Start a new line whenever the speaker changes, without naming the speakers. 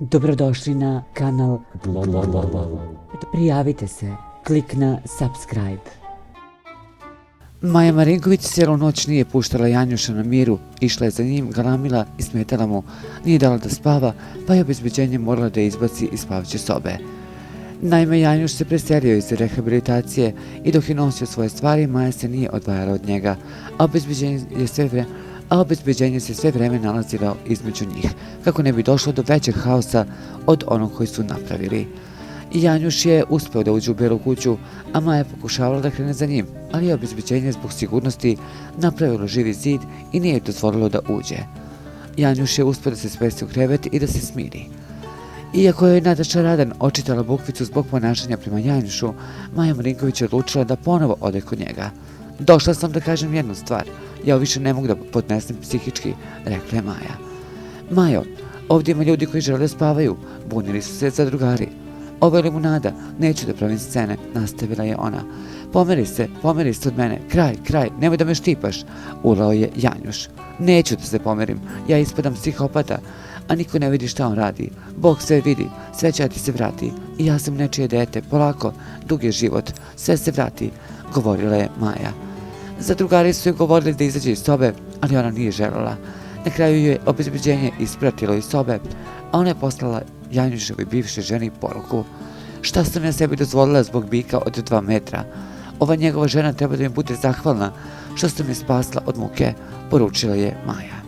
Dobrodošli na kanal. Prijavite se, klik na subscribe. Maja Marinković cijelu noć nije puštala Janjuša na miru, išla je za njim, galamila i smetala mu, nije dala da spava, pa je obezbeđenje morala da je izbaci iz spavaće sobe. Naime, Janjuš se preselio iz rehabilitacije i dok je nosio svoje stvari, Maja se nije odvajala od njega, a obezbeđenje se sve vreme nalazilo između njih, kako ne bi došlo do većeg haosa od onog koji su napravili. Janjuš je uspeo da uđe u Belu kuću, a Maja je pokušavala da krene za njim, ali je obezbeđenje zbog sigurnosti napravilo živi zid i nije dozvolilo da uđe. Janjuš je uspeo da se smesti u krevet i da se smiri. Iako je Nataša Radan očitala Bukvicu zbog ponašanja prema Janjušu, Maja Marinković je odlučila da ponovo ode kod njega. "Došla sam da kažem jednu stvar, ja više ne mogu da podnesem psihički", rekla je Maja. "Majo, ovdje ima ljudi koji žele da spavaju", bunili su se zadrugari. "Ovo je limunada, neću da pravim scene", nastavila je ona. Pomeri se od mene, kraj, nemoj da me štipaš", ulao je Janjuš. "Neću da se pomerim, ja ispadam psihopata, a niko ne vidi šta on radi. Bog sve vidi, sve će ti se vrati. I ja sam nečije dete, polako, dug je život, sve se vrati", govorila je Maja. Zadrugari su joj govorili da izađe iz sobe, ali ona nije želela. Na kraju je obezbeđenje ispratilo iz sobe, a ona je poslala Janjuševoj bivšoj ženi poruku: "Šta sam ja sebi dozvolila zbog bika od 2 metra? Ova njegova žena treba da mi bude zahvalna što sam je spasla od muke", poručila je Maja.